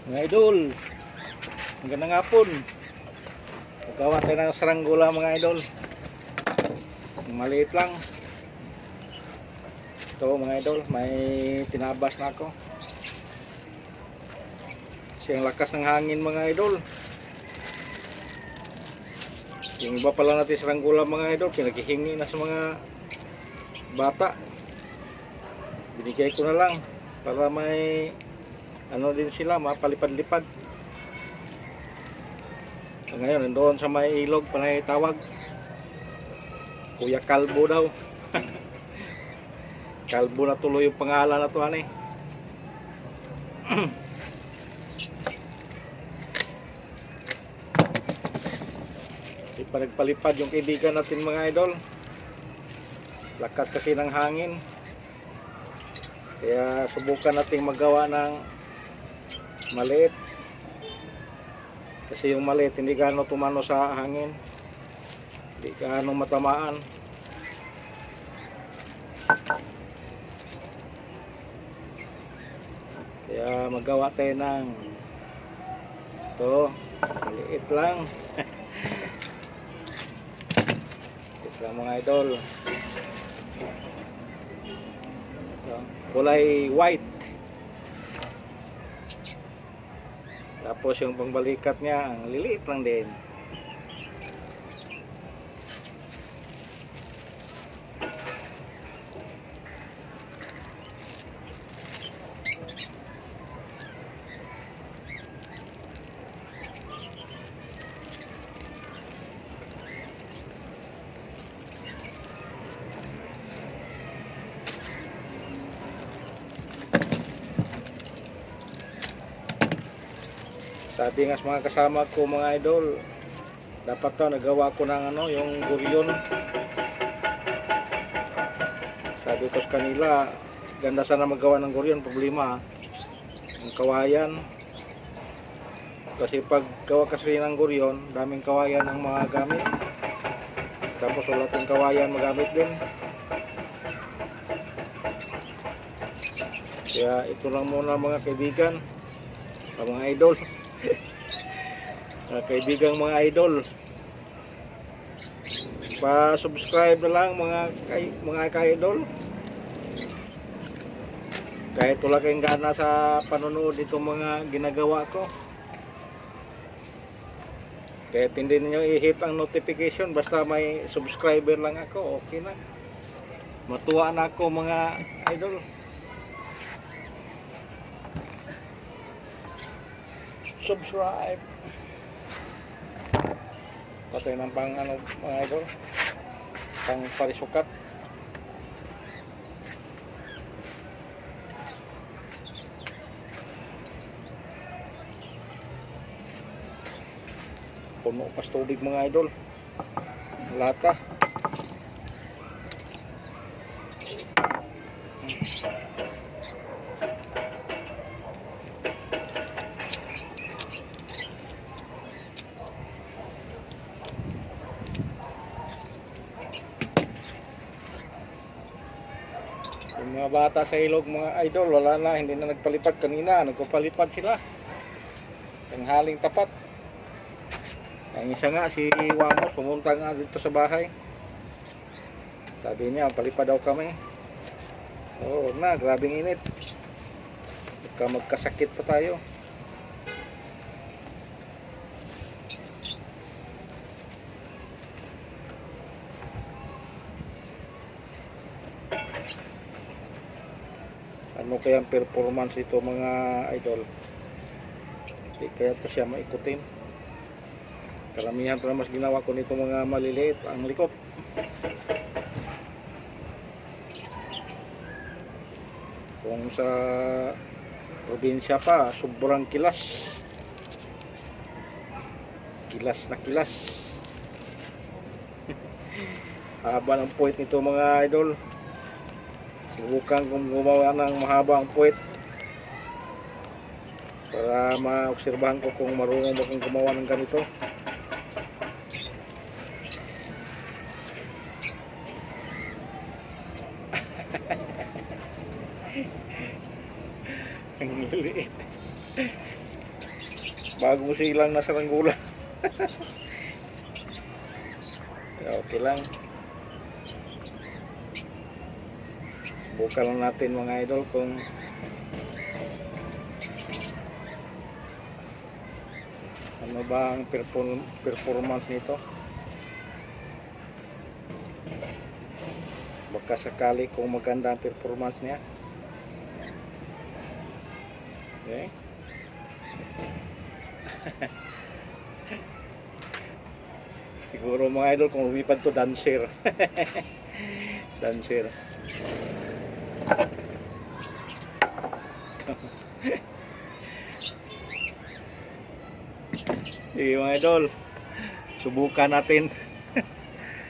Mga idol, magandang hapon. Magawa tayo ng saranggola mga idol. Maliit lang. Ito mga idol, may tinabas na ako. Kasi ang lakas ng hangin mga idol. Yung iba pala natin saranggola mga idol, pinaghihingi na sa mga bata. Binigay ko na lang para may ano din sila, mapalipad-lipad. So, ngayon, nandoon sa may ilog, panay tawag. Kuya Kalbo daw. Kalbo na tuloy yung pangalan na to, ano eh. Ipanagpalipad yung kaibigan natin mga idol. Lakas kasi ng hangin. Kaya subukan nating magawa ng maliit. Kasi yung maliit hindi gaano tumano sa hangin. Hindi gaano matamaan. Kaya magawa tayo ng ito, maliit lang. Maliit lang mga idol. Ito, kulay white. Tapos yung pangbalikat niya, ang liliit lang din. Sabi nga sa mga kasama ko mga idol, dapat to nagawa ko ng ano, yung guryon. Sabi ko sa kanila, ganda sana magawa ng guryon, problema ang kawayan. Kasi pag gawa kasi ng guryon, daming kawayan ang mga gamit. Tapos wala tong kawayan magamit din. Kaya ito lang muna mga kaibigan, mga idol. Kaibigang mga idol, pa-subscribe na lang mga ka-idol. Kahit wala kayong gana sa panonood itong mga ginagawa ko, kahit hindi niyo i-hit ang notification, basta may subscriber lang ako, okay na. Matuwa na ako mga idol. Subscribe. Patay ng pang ano mga idol, pang parisukat. Puno pas tubig mga idol, lata. Yung mga bata sa ilog mga idol, wala na, hindi na nagpalipad. Kanina nagpapalipad sila, tanghaling tapat. Ang isa nga si Wamos, pumunta nga dito sa bahay, sabi niya palipad daw kami. Oo na, grabing init, baka magkasakit pa tayo. Ano kaya ang performance ito mga idol? Hindi kaya ito siya maikutin. Karamihan pa mas ginawa ko nito mga maliliit ang likop. Kung sa probinsya pa, sobrang kilas. Kilas na kilas. Haba ng puwet nito mga idol. Subukan kong gumawa ng mahaba ang puwet para maobserbahan ko kung marunong ba kong gumawa ng ganito. Ang liliit. Bagong silang na saranggola. Okay lang. Subukan lang natin mga idol kung ano ba ang performance nito. Baka sakali kung maganda ang performance niya. Okay. Siguro mga idol kung lumipad to dancer. Dancer. Sige mga idol, subukan natin.